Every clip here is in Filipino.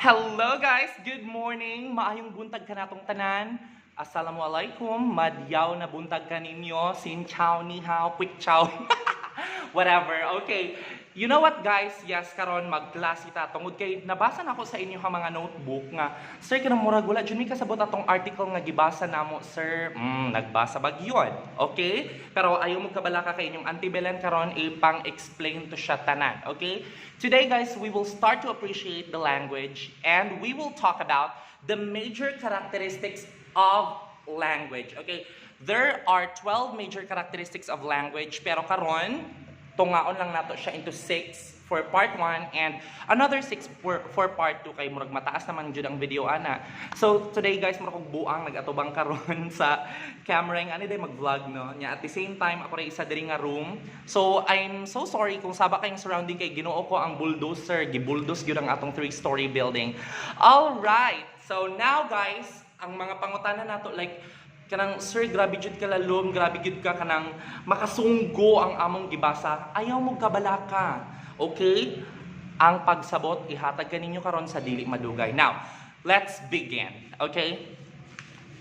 Hello guys! Good morning! Maayong buntag ka natong tanan. Assalamualaikum. Madyaw na buntag ka ninyo. Sin chow, ni hao, quick chow. Whatever. Okay. You know what guys? Yes, karon magklase ta tungod kay nabasa na ako sa inyo ha mga notebook nga. Sir, kanang murag wala jud mi kasabot atong article nga gibasa namo, sir. Nagbasa bag yun. Okay? Pero ayaw mo kabalaka kay inyong Auntie Belen karon ipang-explain to siya tanan. Okay? Today guys, we will start to appreciate the language and we will talk about the major characteristics of language. Okay? There are 12 major characteristics of language pero karon tungaon lang nato siya into 6 for part 1 and another 6 for part 2 kay murag mataas naman jud ang video ana. So today guys murag og buang nagatubang karon sa camera nga ani day mag-vlog no. Nya at the same time ako ray isa diri nga room. So I'm so sorry kung saba kayong surrounding kay Ginoo ko ang bulldozer, gibulldoze gyud ang atong 3-story building. All right. So now guys, ang mga pangutana nato like kanang sir grabe jud ka lalom, grabe jud ka kanang makasunggo ang among gibasa. Ayaw mo kabalaka. Okay? Ang pagsabot ihatag kaninyo karon sa dili madugay. Now, let's begin. Okay?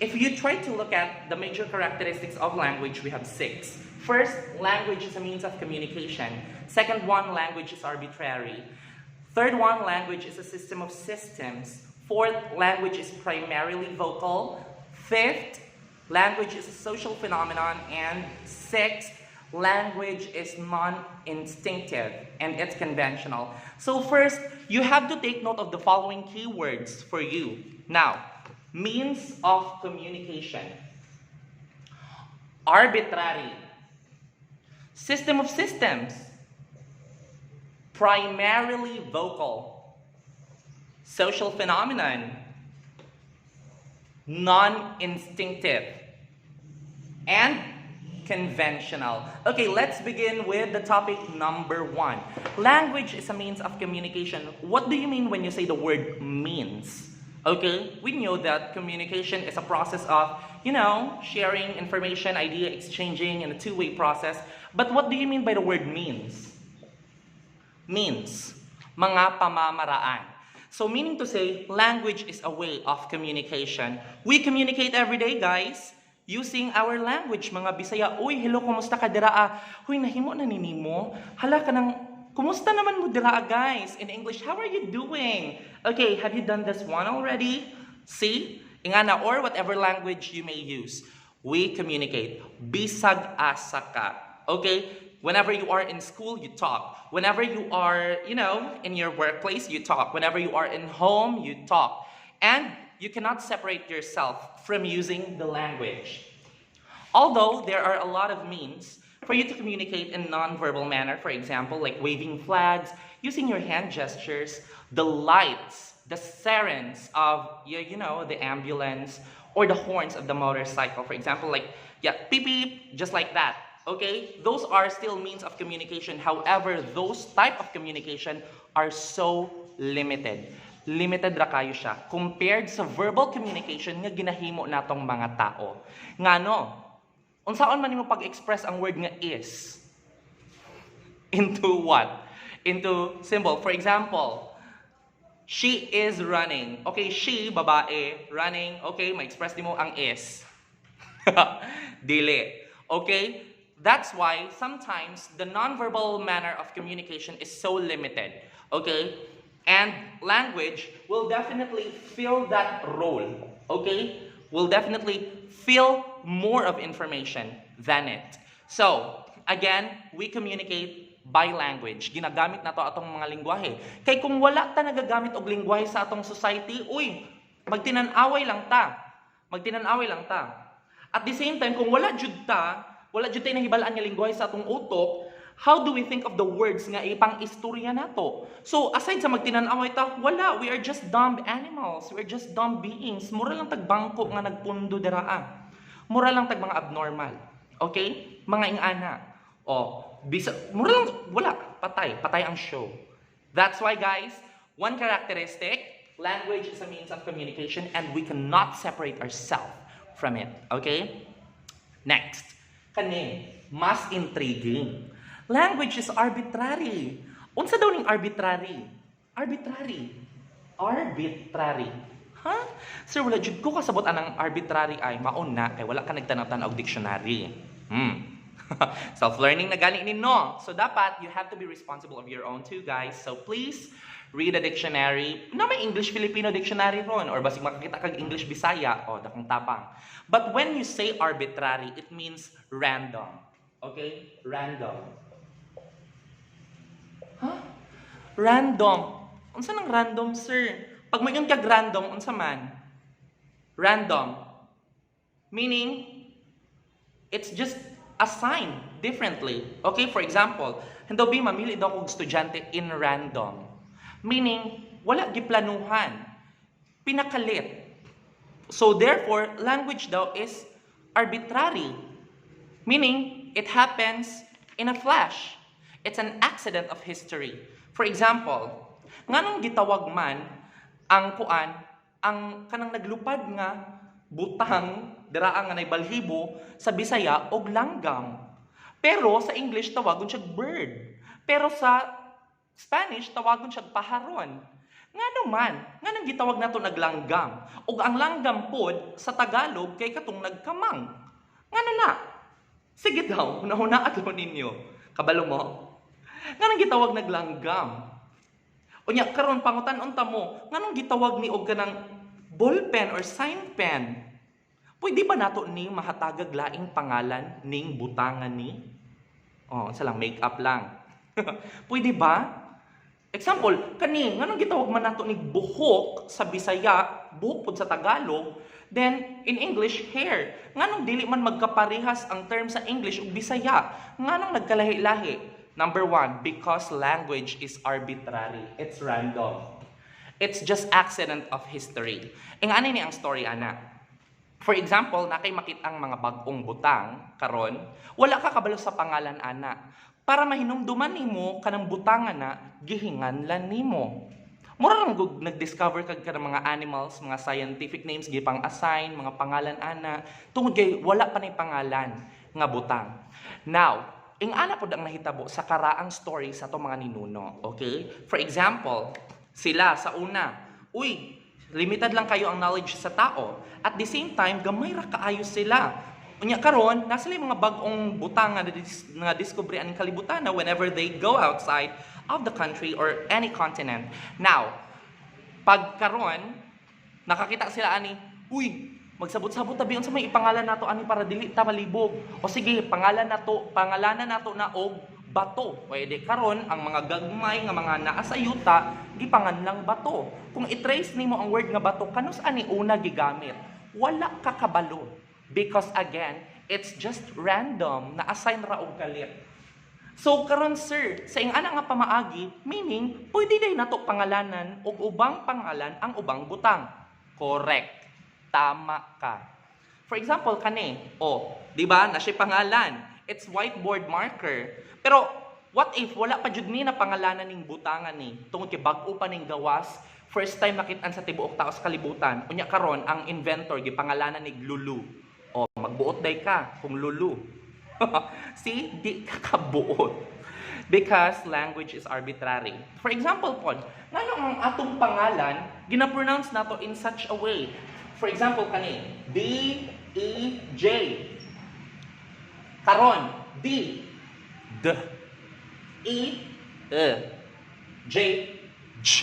If you try to look at the major characteristics of language, we have 6. First, language is a means of communication. Second one, language is arbitrary. Third one, language is a system of systems. Fourth, language is primarily vocal. Fifth, language is a social phenomenon. And sixth, language is non-instinctive and it's conventional. So first, you have to take note of the following keywords for you. Now, means of communication. Arbitrary. System of systems. Primarily vocal. Social phenomenon. Non-instinctive. And conventional. Okay, let's begin with the topic number 1. Language is a means of communication. What do you mean when you say the word means? Okay, we know that communication is a process of, sharing information, idea exchanging in a two-way process. But what do you mean by the word means? Means, mga pamamaraan. So meaning to say, language is a way of communication. We communicate every day, guys, using our language. Mga Bisaya, uy, hello, kumusta ka diraa? Huy, nahimo na ninimo? Hala ka nang, kumusta naman mo diraa, guys? In English, how are you doing? Okay, have you done this one already? See? Ingana, or whatever language you may use. We communicate. Bisag asa ka. Okay? Whenever you are in school, you talk. Whenever you are, in your workplace, you talk. Whenever you are in home, you talk. And you cannot separate yourself from using the language. Although there are a lot of means for you to communicate in non-verbal manner, for example, like waving flags, using your hand gestures, the lights, the sirens of, the ambulance, or the horns of the motorcycle, for example, like, beep beep, just like that. Okay? Those are still means of communication. However, those type of communication are so limited. Limited ra kayo siya compared sa verbal communication nga ginahimo natong mga tao. Ngano? Unsaon man nimo pag-express ang word nga is? Into what? Into symbol. For example, she is running. Okay, she, babae, running. Okay, ma-express nimo ang is. Dili. Okay? That's why sometimes the nonverbal manner of communication is so limited. Okay? And language will definitely fill that role. Okay? Will definitely fill more of information than it. So, again, we communicate by language. Ginagamit na to atong mga lingwahe. Kay kung wala ta nagagamit og lingwahe sa atong society, magtinan-away lang ta. Magtinan-away lang ta. At the same time, kung wala jud tayo nahibalaan nga lingwahe sa atong utok, how do we think of the words nga ipang-istorya nato? So, aside sa magtinan-away ta, wala. We are just dumb animals. We are just dumb beings. Mura lang tagbangko nga nagpundo diraa. Mura lang tag mga abnormal. Okay? Mga ingana. Mura lang, wala. Patay ang show. That's why, guys, one characteristic, language is a means of communication and we cannot separate ourselves from it. Okay? Next. Kani, mas intriguing. Language is arbitrary. Unsa daw ning arbitrary? Arbitrary. Arbitrary. Ha? Sir, wala jud ko kasabot anang arbitrary ay maon na kay wala ka nagtanaw-tanaw og dictionary. Self-learning na gani no. So dapat you have to be responsible of your own too, guys. So please read a dictionary. Na may English-Filipino dictionary ron or basig makakita kag English-Bisaya o dakong tapang. But when you say arbitrary, it means random. Okay? Random. Huh? Random. Unsa nang random, sir? Pag mayon kag random, unsa man? Random. Meaning, it's just assigned differently. Okay, for example, hindaw bi mamili daw kog estudyante in random. Meaning, wala giplanuhan. Pinakalit. So therefore, language daw is arbitrary. Meaning, it happens in a flash. It's an accident of history. For example, nganong gitawag man ang ang kanang naglupad nga butang dira nga nay balhibo sa Bisaya og langgam. Pero sa English tawagon siya bird. Pero sa Spanish tawagon siya paharon. Ngano man, nganong gitawag nato naglanggam? Ug ang langgam pod sa Tagalog kay katong nagkamang. Ngano na? Sige daw, hunahuna adlaw ninyo. Kabalo mo? Nganong gitawag naglanggam? Unya karon pangutan-on ta mo, nganong gitawag ni og kanang ballpen or sign pen? Pwede ba nato ni mahatagag laing pangalan ning butangan ni? Oh, sa lang make-up lang. Pwede ba? Example, kani nganong gitawag man nato ni buhok sa Bisaya, buhok pod sa Tagalog, then in English hair. Nganong dili man magkaparehas ang term sa English ug Bisaya? Nganong nagkalahi-lahi? Number one, because language is arbitrary. It's random. It's just accident of history. Ang ani ni ang story ana. For example, nakay makitang mga bag-ong butang karon, wala ka kabalo sa pangalan ana. Para mahinumduman nimo kanang butang ana, gihinganlan nimo. Mura lang gug nag-discover kag kanang mga animals, mga scientific names gipang assign, mga pangalan ana, tungod kay wala pa nay pangalan nga butang. Now, ing ana pod ang nahitabo sa karaang story sa to mga ninuno, okay? For example, sila sa una, uy, limited lang kayo ang knowledge sa tao. At the same time, gamay ra kaayo sila. Unya karon, nasa mga bag-ong butang nga discovery ang kalibutan na whenever they go outside of the country or any continent. Now, pag karon, nakakita sila ani, uy, magsabot-sabot tabi unsa may ipangalan nato ani para dili ta malibog. O sige, pangalanan nato na og bato. Pwede karon ang mga gagmay nga mga naa sa yuta gipanganlang bato. Kung i-trace nimo ang word nga bato, kanus ani una gigamit? Wala ka kabalo. Because again, it's just random na assign ra og kalit. So karon sir, sa ing ana nga pamaagi, meaning pwede day nato pangalanan og ubang pangalan ang ubang butang. Correct. Tama ka. For example, kani, di ba, na siya pangalan. It's whiteboard marker. Pero, what if wala pa jud ni na pangalanan ning butangan ni? Tungod kay bag-o pa ning gawas, first time nakitaan sa tibuok tao sa kalibutan. Unya karon ang inventor gipangalanan ni Lulu. Magbuot day ka kung Lulu. See, di ka kabuot. Because language is arbitrary. For example po, ngano ang atong pangalan gina-pronounce nato in such a way. For example, kani, D-E-J. Karon, D. E-E. J. J.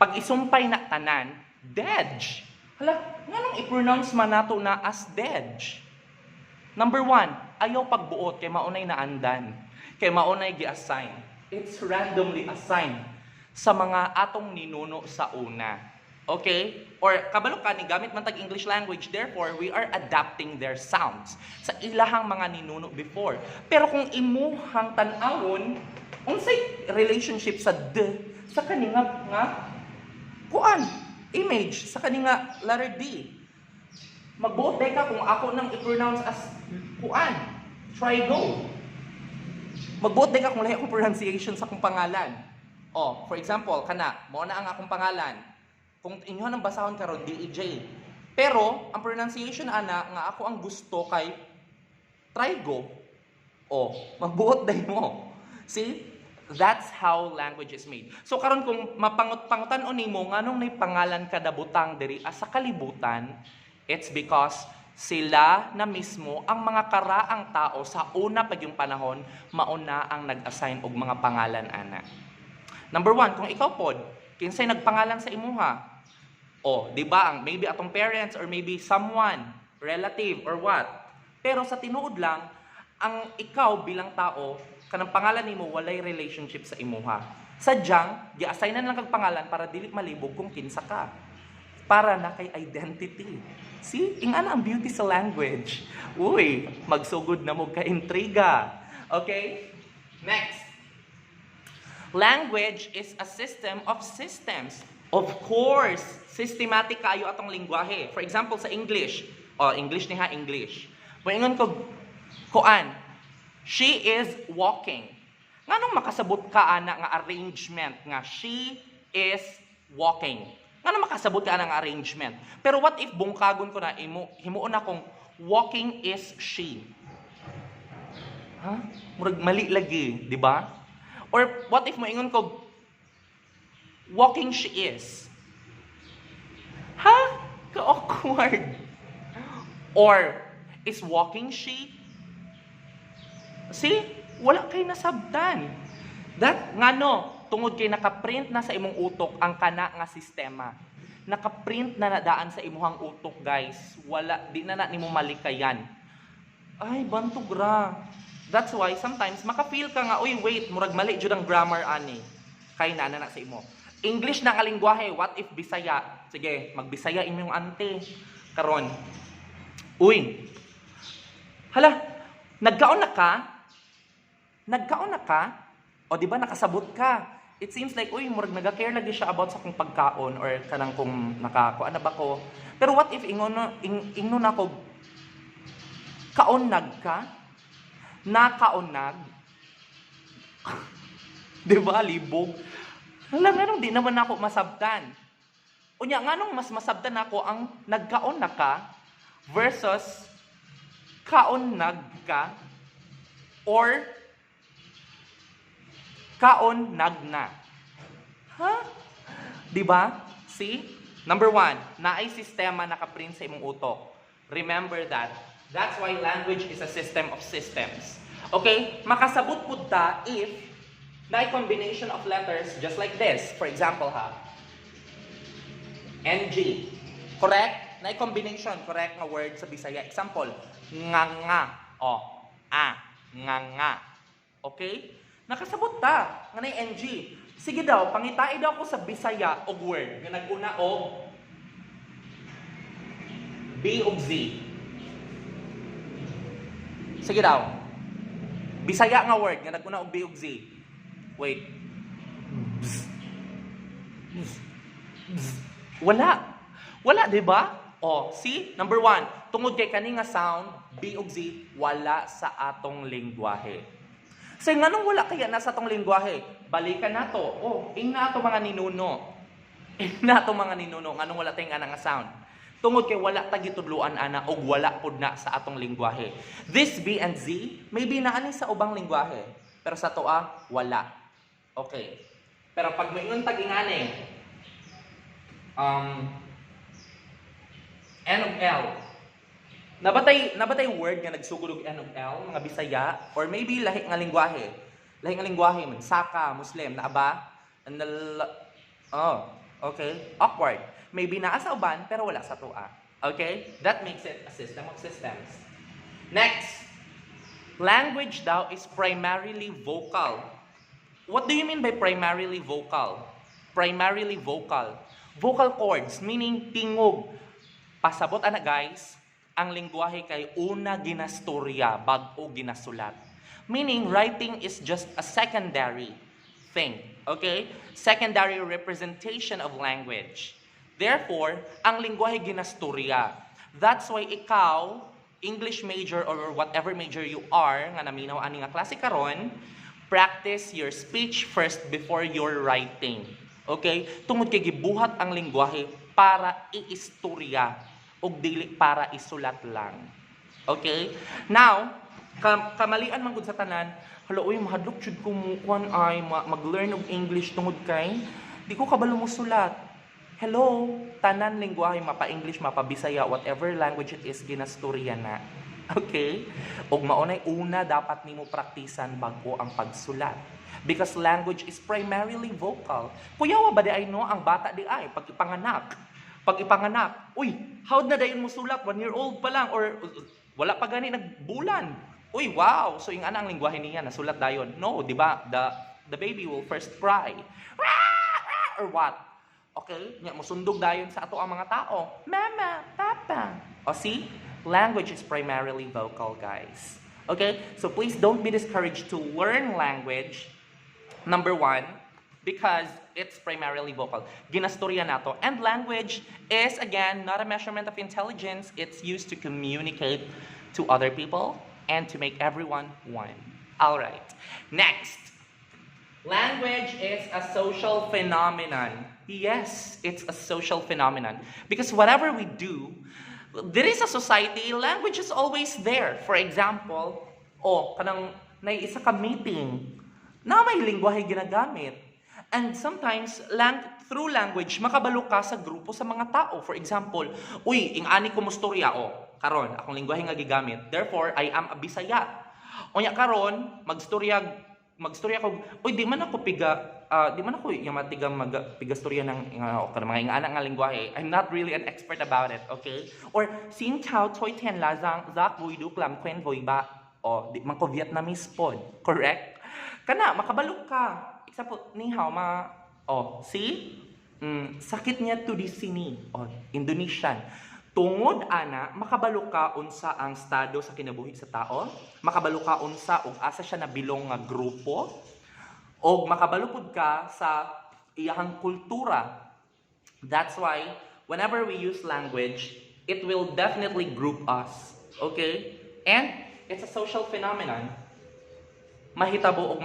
Pag isumpay na tanan, Dej. Hala, nga nang i-pronounce man nato na as Dej. Number one, ayaw pagbuot kay maunay na andan. Kay maunay gi-assign. It's randomly assigned sa mga atong ninuno sa una. Okay? Or kabalo ka ni gamit man tag English language, therefore we are adapting their sounds sa ilahang mga ninuno before. Pero kung imuhang tan-awon, unsay relationship sa sa kaninga nga kuan image sa kaninga letter D. Magbuot day ka kung ako nang i-pronounce as kuan. Try go. Magbuot day ka kung lahi akong pronunciation sa akong pangalan. For example, kana, mao na ang akong pangalan. Kung inyo nang basahon karon D-E-J. Pero ang pronunciation ana nga ako ang gusto kay try go. Magbuot day mo. See? That's how language is made. So karon kung mapangutan-on nimo nganong nay pangalan kada butang diri sa kalibutan, it's because sila na mismo ang mga karaang tao sa una pa yung panahon mauna ang nag-assign og mga pangalan ana. Number 1, kung ikaw pod kinsay nagpangalan sa imuha? O, di ba ang maybe atong parents or maybe someone, relative or what? Pero sa tinuod lang, ang ikaw bilang tao kanang pangalan nimo walay relationship sa imuha. Sadyang gi-assignan lang kag pangalan para dili malibog kung kinsa ka. Para na kay identity. See, ingana ang beauty sa language. Uy, magsugod na mo ka intriga. Okay? Next. Language is a system of systems. Of course, systematic kayo atong lingwahe. For example, sa English. English niha, English. Moingon ko, kuan, she is walking. Nganong makasabot ka ana nga arrangement nga she is walking? Nganong makasabot ka ana nga arrangement? Pero what if bungkagon ko na himuon akong walking is she? Murag mali lagi, di ba? Or what if moingon ko walking she is? Ka-awkward. Or is walking she? See? Wala kay nasabtan. That ngano tungod kay nakaprint na sa imong utok ang kana nga sistema. Nakaprint na nadaan sa imuhang utok, guys. Wala di na nimo malikayan. Ay, bantog ra. That's why sometimes maka-feel ka nga, uy, wait, murag mali jud ang grammar ani. Kay na sa imo. English na nga lingwahe, what if Bisaya? Sige, magbisaya imong ante. Karon. Uy. Hala, nagkaon na ka? O di ba nakasabot ka? It seems like, uy, murag nagka-care lagi siya about sa kung pagkaon or kanang kung nakakuan na ba ko. Pero what if ingnon ako kaonag ka? Nakaonag? Di ba, libog? Alam, nganong di naman ako masabtan. Unya, nganong mas masabtan ako ang nagkaon na ka versus kaonag ka or kaonag na. Di ba? See? Number 1, naay sistema nakaprint sa imong utok. Remember that. That's why language is a system of systems. Okay? Makasabot pud ta if naay combination of letters just like this. For example, NG. Correct? Naay combination, correct nga word sa Bisaya. Example, nganga. Nganga. Okay? Nakasabot ta nga nay NG. Sige daw, pangitai daw ko sa Bisaya og word nga naguna og B ug Z. Sige daw. Bisaya nga word nga naguna og B ug Z. Wait. Wala, di ba? See? Number 1, tungod kay kani nga sound, B ug Z, wala sa atong lingwahe. So, nganong wala kaya nasa atong lingwahe? Balikan na to. Ingna ato mga ninuno. Nganong wala tayong nga sound? Tungod kay wala ta gitudloan ana og wala pud na sa atong lingwahe. This B and Z, maybe naani sa ubang lingwahe. Pero sa toa, wala. Okay. Pero pag moingon tag ingani, N of L. Nabatay word nga nagsugod og N of L, mga Bisaya, or maybe lahi nga lingwahe. Lahi nga lingwahe, Saka, Muslim, na ba? Okay. Awkward. Maybe naa sa uban, pero wala sa tua. Okay? That makes it a system of systems. Next. Language daw is primarily vocal. What do you mean by primarily vocal? Primarily vocal. Vocal cords, meaning tingog. Pasabot ana guys, ang lingwahe kay una ginastorya, bag-o ginasulat. Meaning, writing is just a secondary thing. Okay? Secondary representation of language. Therefore, ang lingwahe ginastorya. That's why ikaw, English major or whatever major you are, nga naminaw ani nga klase karon, practice your speech first before your writing. Okay? Tungod kay gibuhat ang lingwahe para iistorya o dili para isulat lang. Okay? Now, kamalian man gud sa tanan. Hala uy mahadlok jud ko mo kuan ay mag-learn og English tungod kay di ko kabalo mo sulat. Hello, tanan lengguwahe mapa-English, mapa-Bisaya, whatever language it is ginastorya na. Okay? Og maunay una dapat nimo praktisan bago ang pagsulat. Because language is primarily vocal. Kuyawa ba di ay no ang bata di ay pag ipanganak. Pag ipanganak, uy, how na dayon mo sulat 1 year old pa lang or wala pa gani nagbulan. Uy, wow. So yung ana ang lengguwahe niya nasulat dayon. No, di ba? The baby will first cry. Or what? Okay? Nya musundog dayon sa ato ang mga tao. Mama, papa. O see? Language is primarily vocal, guys. Okay? So please don't be discouraged to learn language. Number 1, because it's primarily vocal. Ginastorya nato. And language is, again, not a measurement of intelligence. It's used to communicate to other people and to make everyone one. All right. Next. Language is a social phenomenon. Yes, it's a social phenomenon. Because whatever we do, there is a society, language is always there. For example, kanang naiisa ka meeting, na may lingwahe ginagamit. And sometimes, through language, makabalo ka sa grupo sa mga tao. For example, uy, ingani ko mo storya, karon, akong lingwahe nga gigamit. Therefore, I am a Bisaya. Unya karon, magstorya ko, uy, di man ako yung matigang pigastorya ng mga ingana nga lingwahe. I'm not really an expert about it, okay? Or, sin chao, toy tian la, zak, vui du, klam, kwen, vui ba. Di man ko Vietnamese pod, correct? Kana, makabalok ka. Example, ni hao see? Sakit niya to di sini. Indonesian. Tungod ana, makabalo ka unsa ang estado sa kinabuhi sa tao, makabalo ka unsa ug asa siya nabilong nga grupo, og makabalupod ka sa iyang kultura. That's why whenever we use language, it will definitely group us. Okay? And it's a social phenomenon. Mahitabo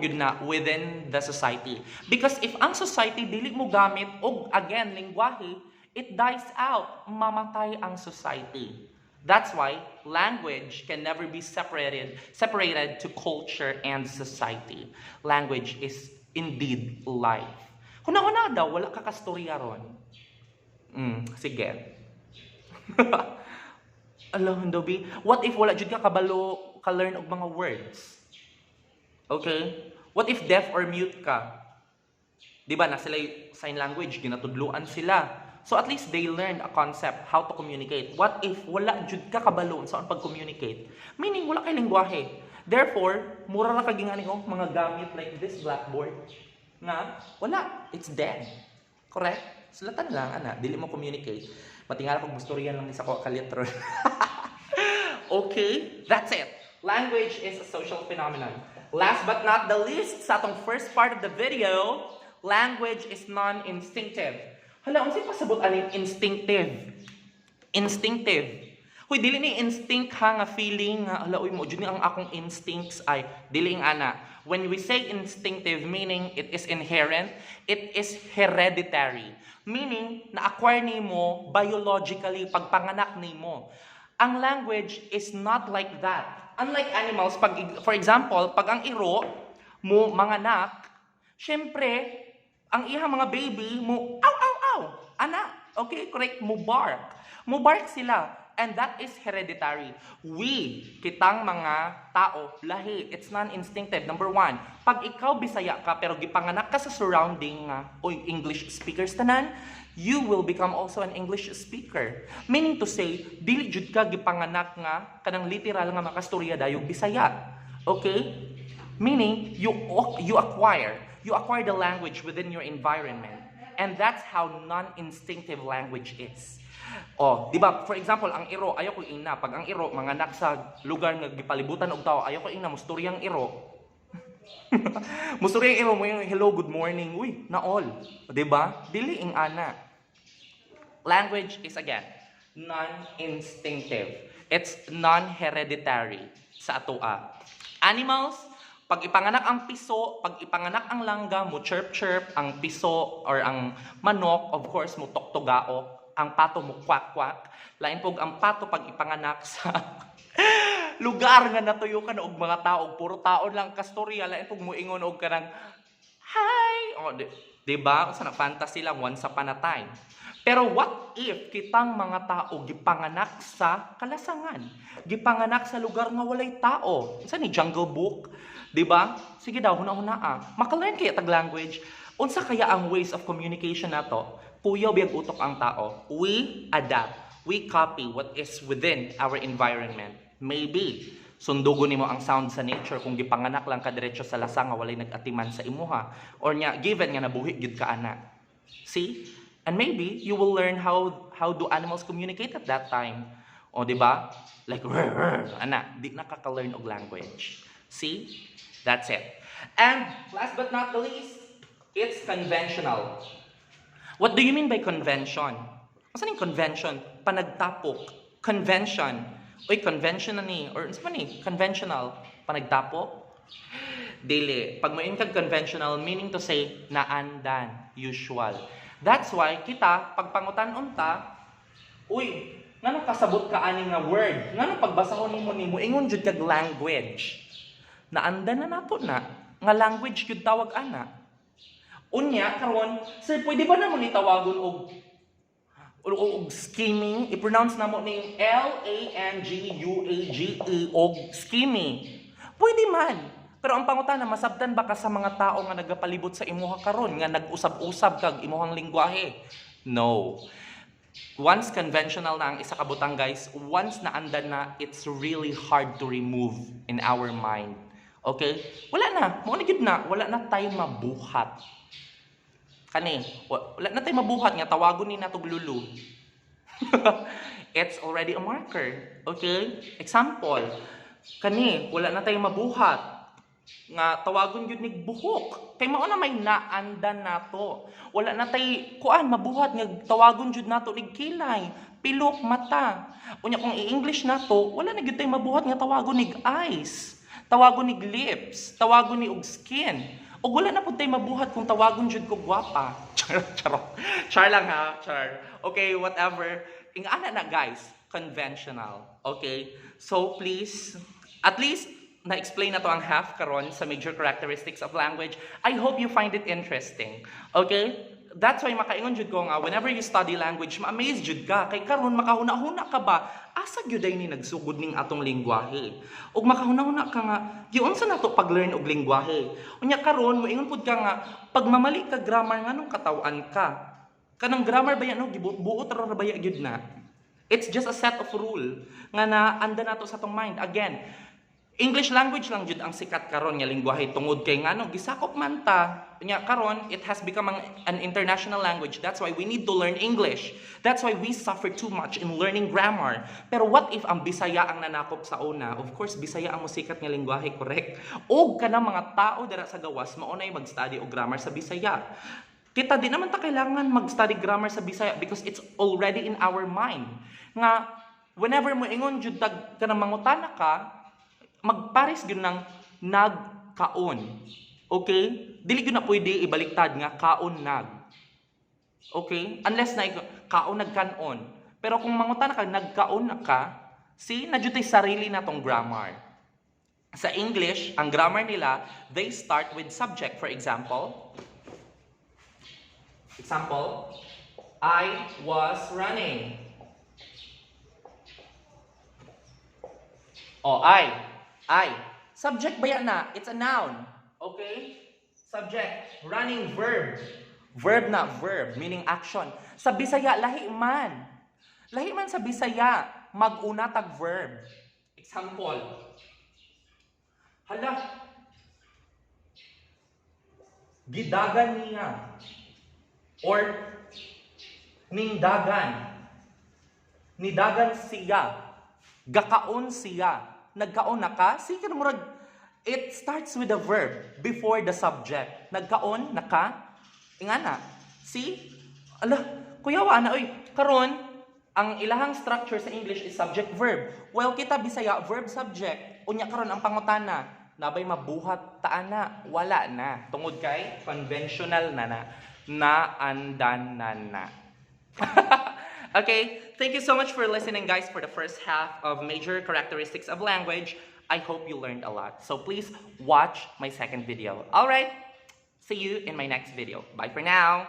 gyud na within the society. Because if ang society dili mo gamit og again lingwahe, it dies out. Mamatay ang society. That's why language can never be separated to culture and society. Language is indeed life. Kuna-kuna daw, wala ka kastorya ron. Sige. Alam, Dobi, what if wala jud ka kabalo ka-learn og mga words? Okay? What if deaf or mute ka? Diba, na sila sign language, ginatudluan sila. So at least they learned a concept, how to communicate. What if wala jud ka kabalo sa pag-communicate? Meaning, wala kay lengguwahe. Therefore, mura ra kagingani mga gamit like this blackboard na wala, it's dead. Correct? Sulatan lang, dili mo communicate. Matingala kung gustoryan lang isa ko kalitro. Okay, that's it. Language is a social phenomenon. Last but not the least, sa atong first part of the video, language is non-instinctive. Hala, unsay pasabot aning instinctive? Instinctive. Hoy, dili ni instinct nga feeling nga hala, uy mo jud ni ang akong instincts ay dili ana. When we say instinctive, meaning it is inherent, it is hereditary. Meaning, na-acquire nimo biologically pagpanganak nimo. Ang language is not like that. Unlike animals, for example, pag ang iro mo manganak, syempre, ang ihang mga baby mo, ow, ow, ow, anak, okay, correct, mo bark sila, and that is hereditary. Kitang mga tao, lahi, it's non-instinctive. Number 1, pag ikaw Bisaya ka, pero gipanganak ka sa surrounding English speakers tanan, you will become also an English speaker. Meaning to say, dili jud ka gipanganak nga kanang literal nga makastorya dayog Bisaya. Okay? Meaning you acquire the language within your environment. And that's how non-instinctive language is. Di ba? For example, ang iro, ayaw ko ina. Pag ang iro, manganak sa lugar nga gipalibutan og tao, ayaw ko ina, mustoryang iro. Mustoryang iro mo yung hello, good morning. Uy, na all. Di ba? Dili ing ana. Language is, again, non-instinctive. It's non-hereditary sa atoa. Animals, pag ipanganak ang piso, pag ipanganak ang langga, mo chirp-chirp, ang piso or ang manok, of course, mo tok-togaok, ang pato mo kwak-kwak. Lain pog ang pato pag ipanganak sa lugar nga natuyo ka na og mga tao, puro taon lang kastorya, lain pug moingon og kanang hi. O, di ba? Sa na fantasy lang once upon a time. Pero what if kitang mga tao gipanganak sa kalasangan? Gipanganak sa lugar nga walay tao. Unsa ni Jungle Book? 'Di ba? Sige daw huna-hunaa. Maka-learn kaya tag language. Unsa kaya ang ways of communication nato? Puyaw biyag utok ang tao. We adapt. We copy what is within our environment. Maybe sundugo nimo ang sound sa nature kung gipanganak lang ka diretso sa lasa nga walay nag-atiman sa imuha, or nya given nga nabuhi gyud ka ana. See? And maybe you will learn how do animals communicate at that time. O di ba? Like ana, di nakaka-learn og language. See? That's it. And last but not the least, it's conventional. What do you mean by convention? Asa ning convention? Panagtapok. Convention. Oy, convention na ni. Or ano ni? Conventional. Panagtapok? Dili. Pag main kag conventional, meaning to say, naandan. Usual. That's why kita, pag pangutan-on ta, uy, ngano kasabot ka ani nga word? Ngano pagbasahon nimo ingon jud kag language. Naandan na nato na nga language gyud tawag ana. Unya karon, sir, pwede ba namo ni tawagon og scheming? I-pronounce namo ning Language og scheming. Pwede man. Pero ang pangutana, masabtan ba ka sa mga tao nga nagapalibot sa imuha karon nga nag-usab-usab kag imuhang lingwahe? No. Once conventional na ang isa ka butang, guys, once naandan na, it's really hard to remove in our mind. Okay? Wala na. Mo na gyud na. Wala na tayo mabuhat. Kani, wala na tayo mabuhat nga tawagon ni natog lulu. It's already a marker. Okay? Example, kani, wala na tayo mabuhat nga tawagon gyud nig buhok. Kay mao na may naandan nato. Wala na tay mabuhat nga tawagon jud nato nig kilay, pilok, mata. Unya kung i-English nato, wala na gyud tay mabuhat nga tawagon nig eyes, tawagon nig lips, tawagon ni og skin. O wala na pud tay mabuhat kung tawagon jud ko gwapa. Char lang ha, char. Okay, whatever. Ingana na guys, conventional. Okay? So please, at least na-explain na to ang half karon sa major characteristics of language. I hope you find it interesting. Okay? That's why makaingon jud ko nga, whenever you study language, ma-amaze jud ka. Kay karon makahuna-huna ka ba? Asa gyud ay ni nagsugod ning atong lingwahe? Ug makahuna-huna ka nga, giun sa nato pag-learn og lingwahe. Unya karon, moingon pud ka nga, pag mamali ka grammar nganong katawan ka? Kanang grammar ba yan, no? Gibuot ra baya gyud na. It's just a set of rule nga naanda nato sa tong mind. Again, English language lang jud ang sikat karon nga lingwahe tungod kay ngano gisakop man ta. Nya karon it has become an international language. That's why we need to learn English. That's why we suffer too much in learning grammar. Pero what if ang Bisaya ang nanakop sa una? Of course Bisaya ang musikat nga lingwahe, correct? Og kanang mga tao dira sa gawas maunay mag-study og grammar sa Bisaya. Kita di naman ta kailangan mag-study grammar sa Bisaya because it's already in our mind. Nga whenever mo ingon jud kanang mangutana ka, magpares gyud ng nagkaon. Okay? Dili gyud na pwede ibaliktad nga kaon nag. Okay? Unless na kaon nagkanon. Pero kung mangutana ka nagkaon na ka, see, nadyutay sarili na tong grammar. Sa English, ang grammar nila, they start with subject. For example, I was running. Oh, I. Subject ba yan na? It's a noun. Okay? Subject. Running, verb. Verb na, verb. Meaning action. Sa Bisaya, lahi man. Lahi man sa Bisaya, mag-una tag verb. Example. Hala. Gidagan niya. Or, ningdagan. Nidagan siya. Gakaon siya. Nagkaon na ka? Sige na murag, it starts with a verb before the subject. Nagkaon na ka? Ingana. See? Ala, kuyawa na, oy, karon ang ilahang structure sa English is subject-verb. Well, kita Bisaya, verb-subject. Unya karon ang pangutana, nabay mabuhat taana, wala na. Tungod kay conventional na naandan na. Okay, thank you so much for listening, guys, for the first half of major characteristics of language. I hope you learned a lot. So please watch my second video. All right, see you in my next video. Bye for now.